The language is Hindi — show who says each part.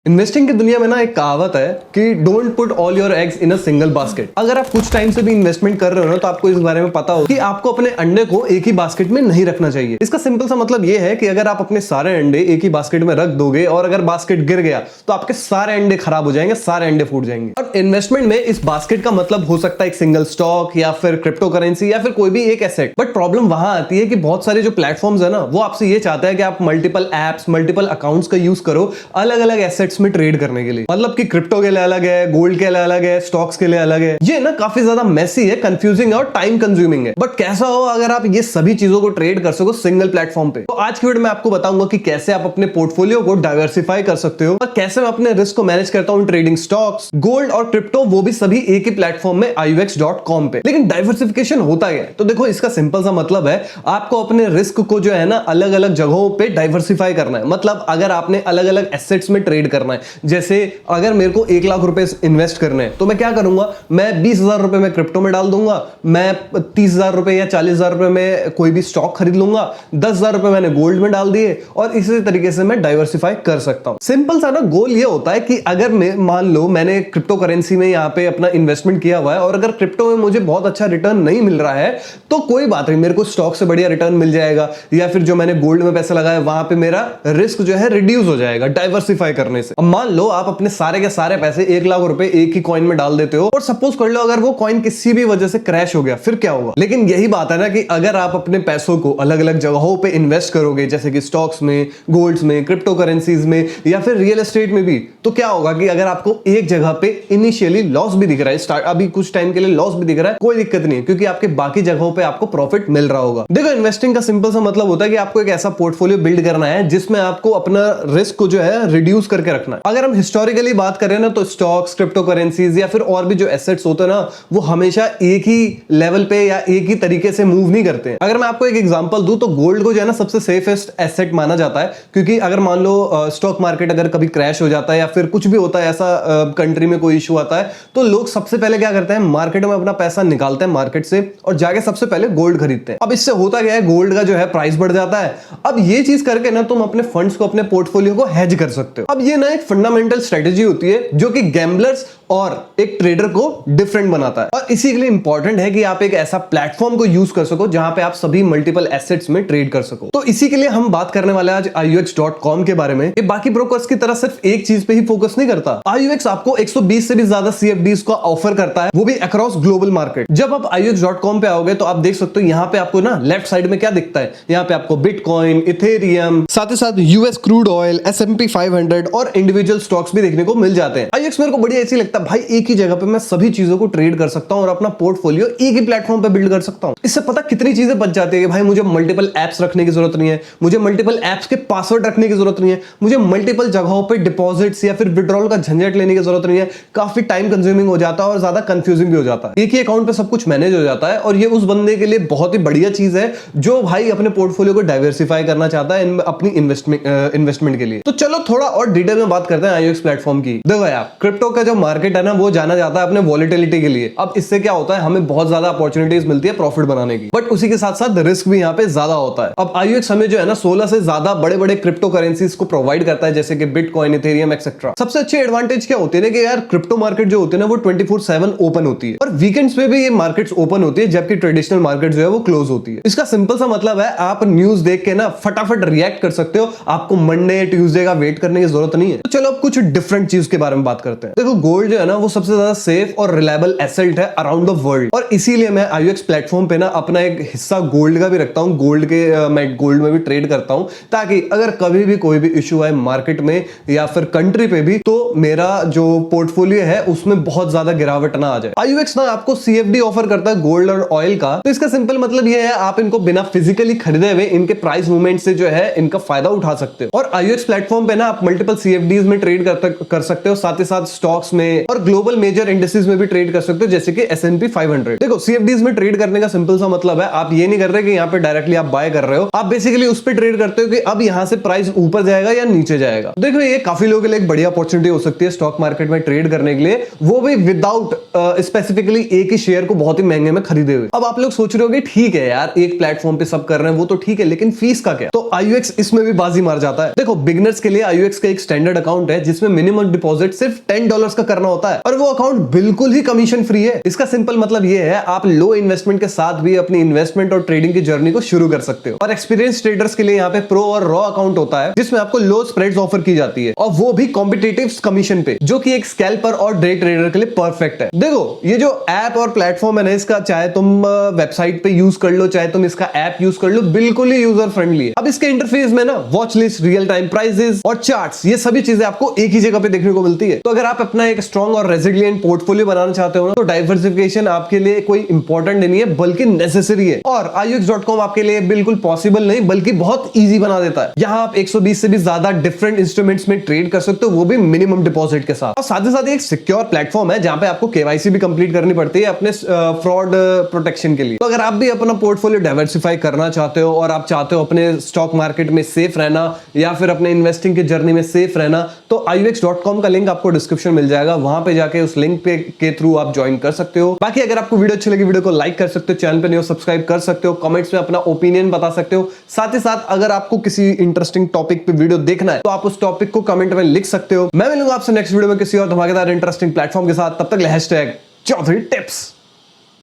Speaker 1: इन्वेस्टिंग की दुनिया में ना एक कहावत है कि don't put all your eggs in a single basket. अगर आप कुछ टाइम से भी इन्वेस्टमेंट कर रहे हो ना तो आपको इस बारे में पता हो कि आपको अपने अंडे को एक ही बास्केट में नहीं रखना चाहिए। इसका सिंपल सा मतलब ये है कि अगर आप अपने सारे अंडे एक ही बास्केट में रख दोगे और अगर बास्केट गिर गया तो आपके सारे अंडे खराब हो जाएंगे, सारे अंडे फूट जाएंगे। और इन्वेस्टमेंट में इस बास्केट का मतलब हो सकता है एक सिंगल स्टॉक या फिर क्रिप्टो करेंसी या फिर कोई भी एक एसेट। बट प्रॉब्लम वहां आती है कि बहुत सारे जो प्लेटफॉर्म्स है ना वो आपसे ये चाहते हैं कि आप मल्टीपल एप्स, मल्टीपल अकाउंट्स का यूज करो अलग अलग एसेट्स में ट्रेड करने के लिए। मतलब कि क्रिप्टो के लिए अलग है, गोल्ड के लिए अलग है, स्टॉक्स के लिए अलग है। ये ना काफी ज्यादा मेसी है, कंफ्यूजिंग है और टाइम कंज्यूमिंग है। बट कैसा हो अगर आप ये सभी चीजों को ट्रेड कर सको सिंगल प्लेटफॉर्म पे। तो आज की वीडियो में आपको बताऊंगा कि कैसे आप अपने पोर्टफोलियो को डाइवर्सिफाई कर सकते हो और कैसे मैं अपने रिस्क को मैनेज करता हूं ट्रेडिंग स्टॉक्स, गोल्ड और क्रिप्टो, वो भी सभी एक ही प्लेटफॉर्म में iux.com पे। लेकिन डाइवर्सिफिकेशन होता है तो देखो इसका सिंपल सा मतलब है आपको अपने रिस्क को जो है ना अलग अलग जगहों पे डाइवर्सिफाई करना है। मतलब अगर आपने अलग अलग एसेट्स में ट्रेड करना है, जैसे अगर मेरे को 1 लाख रुपए इन्वेस्ट करने हैं तो मैं क्या करूंगा, मैं 20,000 रुपए में क्रिप्टो में डाल दूंगा, मैं 30,000 रुपए या 40,000 रुपए में कोई भी स्टॉक खरीद लूंगा, 10,000 रुपए मैंने गोल्ड में डाल दिए और इसी तरीके से मैं डाइवर्सिफाई कर सकता हूं। सिंपल सा ना गोल ये होता है कि अगर मैं मान लो मैंने क्रिप्टो करेंसी में यहाँ पे अपना इन्वेस्टमेंट किया हुआ है और अगर क्रिप्टो में मुझे बहुत अच्छा रिटर्न नहीं मिल रहा है तो कोई बात नहीं, मेरे को स्टॉक से बढ़िया रिटर्न मिल जाएगा, या फिर जो मैंने गोल्ड में पैसा लगाया वहां पे मेरा रिस्क जो है रिड्यूस हो जाएगा डाइवर्सिफाई करने से। अब मान लो आप अपने सारे के सारे पैसे 1 लाख रुपए एक ही कॉइन में डाल देते हो और सपोज कर लो अगर वो कॉइन किसी भी वजह से क्रैश हो गया, फिर क्या होगा। लेकिन यही बात है ना कि अगर आप अपने पैसों को अलग अलग जगहों पे इन्वेस्ट करोगे, जैसे कि स्टॉक्स में, गोल्ड्स में, क्रिप्टो करेंसीज में या फिर रियल एस्टेट में भी, तो क्या होगा कि अगर आपको एक जगह पे इनिशियली लॉस भी दिख रहा है, अभी कुछ टाइम के लिए लॉस भी दिख रहा है, कोई दिक्कत नहीं है क्योंकि आपके बाकी जगहों पे आपको प्रॉफिट मिल रहा होगा। देखो इन्वेस्टिंग का सिंपल सा मतलब होता है कि आपको एक ऐसा पोर्टफोलियो बिल्ड करना है जिसमें आपको अपना रिस्क को जो है रिड्यूस करके रखना है। अगर हम हिस्टोरिकली बात करें ना तो स्टॉक्स, क्रिप्टो करेंसीज या फिर और भी जो एसेट्स होते हैं ना वो हमेशा एक ही लेवल पे या एक ही तरीके से मूव नहीं करते हैं। अगर मैं आपको एक एग्जांपल दूं तो गोल्ड को जो है ना सबसे सेफेस्ट एसेट माना जाता है, क्योंकि अगर मान लो स्टॉक मार्केट अगर कभी क्रैश हो जाता है या फिर कुछ भी होता है ऐसा, कंट्री में कोई इशू आता है, तो लोग सबसे पहले क्या करते हैं, मार्केट में अपना पैसा निकालते हैं मार्केट से और जाके सबसे पहले गोल्ड खरीदते हैं। अब इससे होता क्या है, गोल्ड का जो है प्राइस बढ़ जाता है। अब ये चीज करके ना तुम अपने फंड्स को, अपने पोर्टफोलियो को हेज कर सकते हो। अब ये ना एक फंडामेंटल स्ट्रेटेजी होती है जो कि गैम्बलर्स और एक ट्रेडर को डिफरेंट बनाता है और इसी के लिए इंपॉर्टेंट है कि आप एक ऐसा प्लेटफॉर्म को यूज कर सको जहां पे आप सभी मल्टीपल एसेट्स में ट्रेड कर सको। तो इसी के लिए हम बात करने वाले आज iux.com के बारे में। ये बाकी ब्रोकर्स की तरह सिर्फ एक चीज पे ही फोकस नहीं करता। iux आपको 120 से भी ज्यादा CFDs को ऑफर करता है, वो भी अक्रॉस ग्लोबल मार्केट। जब आप iux.com पे आओगे तो आप देख सकते हो यहाँ पे आपको ना लेफ्ट साइड में क्या दिखता है, यहाँ पे आपको बिटकॉइन, इथेरियम, साथ ही साथ यूएस क्रूड ऑयल, S&P 500 और इंडिविजुअल स्टॉक्स भी देखने को मिल जाते हैं। iux मेरे को बढ़िया ऐसी लगता है भाई, एक ही जगह पे मैं सभी चीजों को ट्रेड कर सकता हूं और अपना पोर्टफोलियो एक ही प्लेटफॉर्म पे बिल्ड कर सकता हूं। इससे पता कितनी चीजें बच जाती है कि भाई मुझे मल्टीपल एप्स रखने की जरूरत नहीं है, मुझे मल्टीपल एप्स के पासवर्ड रखने की जरूरत नहीं है, मुझे मल्टीपल जगहों पे डिपॉजिट्स या फिर विड्रॉल का झंझट लेने की जरूरत नहीं है। काफी टाइम कंज्यूमिंग हो जाता है और ज्यादा कंफ्यूजिंग भी हो जाता है। एक ही अकाउंट पे सब कुछ मैनेज हो जाता है और ये उस बंदे के लिए बहुत ही बढ़िया चीज है जो भाई अपने पोर्टफोलियो को डाइवर्सिफाई करना चाहता है अपनी इन्वेस्टमेंट के लिए। तो चलो थोड़ा और डिटेल में बात करते हैं iux प्लेटफॉर्म की। देखो यार, क्रिप्टो का जो मार्केट है ना वो जाना जाता है अपने वॉलेटिलिटी के लिए। अब इससे क्या होता है, हमें बहुत ज्यादा अपॉर्चुनिटीज मिलती है प्रॉफिट बनाने की, बट उसी के साथ साथ रिस्क भी यहाँ पे ज्यादा होता है। अब iux हमें जो है ना 16 से ज्यादा बड़े बड़े क्रिप्टो करेंसीज को प्रोवाइड करता है, जैसे कि बिटकॉइन, इथेरियम एक्सेट्रा। सबसे अच्छी एडवांटेज क्या होती है कि यार क्रिप्टो मार्केट जो होती है ना वो 24/7 ओपन होती है और वीकेंड्स पे भी ये मार्केट्स ओपन होती है, जबकि ट्रेडिशनल मार्केट जो है वो क्लोज होती है। इसका सिंपल सा मतलब है आप न्यूज देख के ना फटाफट रिएक्ट कर सकते हो, आपको मंडे ट्यूसडे का वेट करने की जरूरत नहीं है। तो चलो अब कुछ डिफरेंट चीज के बारे में बात करते हैं। देखो गोल्ड जो है ना वो सबसे ज्यादा सेफ और रिलायबल एसेट है अराउंड द वर्ल्ड और इसीलिए मैं iux प्लेटफॉर्म पे ना अपना एक हिस्सा गोल्ड का भी रखता हूं। मैं गोल्ड में भी ट्रेड करता हूं ताकि अगर कभी भी कोई भी इशू आए मार्केट में या फिर कंट्री पे भी तो मेरा जो पोर्टफोलियो है उसमें बहुत ज्यादा गिरावट ना आ जाए। iux ना आपको CFD ऑफर करता है गोल्ड और ऑयल का। तो इसका सिंपल मतलब ये है आप इनको बिना फिजिकली खरीदे हुए इनके प्राइस मूवमेंट से जो है इनका फायदा उठा सकते हो। और iux प्लेटफॉर्म पे ना आप मल्टीपल CFDs में ट्रेड कर सकते हो, साथ ही साथ स्टॉक्स में, और ग्लोबल मेजर इंडेक्सेस में भी ट्रेड कर सकते हो, जैसे कि S&P 500। देखो CFDs में ट्रेड करने का सिंपल सा मतलब है, आप ये नहीं कर रहे कि यहाँ पे डायरेक्टली आप बाय कर रहे हो, आप बेसिकली उस पर ट्रेड करते हो कि अब यहाँ से प्राइस ऊपर जाएगा या नीचे जाएगा। देखो ये काफी लोगों के लिए एक बढ़िया अपॉर्चुनिटी हो सकती है स्टॉक मार्केट में ट्रेड करने के लिए, वो भी विदाउट स्पेसिफिकली एक ही शेयर को बहुत ही महंगे में खरीदे हुए। अब आप लोग सोच रहे हो कि ठीक है यार, एक प्लेटफॉर्म पे सब कर रहे हैं वो तो ठीक है, लेकिन फीस का क्या? तो IUX इसमें भी बाजी मार जाता है। देखो बिगिनर्स के लिए IUX का एक स्टैंडर्ड अकाउंट है जिसमें मिनिमम डिपॉजिट सिर्फ $10 का करना होता है और वो अकाउंट बिल्कुल ही कमीशन फ्री है। इसका सिंपल मतलब ये है, आप लो इन्वेस्टमेंट के साथ भी अपनी इन्वेस्टमेंट और ट्रेडिंग की जर्नी को शुरू कर सकते हो। और एक्सपीरियंस ट्रेडर्स के लिए यहाँ पे प्रो और रॉ अकाउंट होता है जिसमें आपको लो स्प्रेड्स ऑफर की जाती है और वो भी कॉम्पिटिटिव कमीशन पे, जो कि एक स्कैल्पर और डे ट्रेडर के लिए परफेक्ट है। देखो ये जो ऐप और प्लेटफॉर्म है ना, इसका चाहे तुम वेबसाइट पे यूज कर लो, चाहे तुम इसका ऐप यूज कर लो, बिल्कुल ही यूजर फ्रेंडली है। अब इसके इंटरफेस में ना watch list, real time prices और चार्ट्स, ये सभी चीजें आपको एक ही जगह पे देखने को मिलती है। तो अगर आप अपना एक स्ट्रॉन्ग और रेजिलिएंट पोर्टफोलियो बनाना चाहते हो ना, तो डाइवर्सिफिकेशन आपके लिए कोई इंपॉर्टेंट नहीं है बल्कि नेसेसरी है। और IUX.com आपके लिए बिल्कुल पॉसिबल नहीं बल्कि बहुत ईजी बना देता है। यहाँ आप 120 से भी ज्यादा डिफरेंट इंस्ट्रूमेंट्स में ट्रेड कर सकते हो, वो भी मिनिमम डिपॉजिट के साथ। और साथ ही साथ एक सिक्योर प्लेटफॉर्म है जहां पे आपको KYC भी कंप्लीट करनी पड़ती है अपने फ्रॉड प्रोटेक्शन के लिए। तो अगर आप भी अपना पोर्टफोलियो डाइवर्सिफाई करना चाहते हो और आप चाहते हो अपने स्टॉक मार्केट में सेफ रहना या फिर अपने इन्वेस्टिंग की जर्नी में सेफ रहना, तो IUX.com का लिंक आपको डिस्क्रिप्शन मिल जाएगा, वहां पे जाके उस लिंक पे के थ्रू आप ज्वाइन कर सकते हो। बाकी अगर आपको वीडियो अच्छी लगी, वीडियो को लाइक कर सकते हो, चैनल पे नहीं हो सब्सक्राइब कर सकते हो, कमेंट्स में अपना ओपिनियन बता सकते हो। साथ ही साथ अगर आपको किसी इंटरेस्टिंग टॉपिक पे वीडियो देखना है तो आप उस टॉपिक को कमेंट में लिख सकते हो। मैं मिलूंगा आपसे नेक्स्ट वीडियो में किसी और धमाकेदार इंटरेस्टिंग प्लेटफॉर्म के साथ। तब तक #चौधरी टिप्स।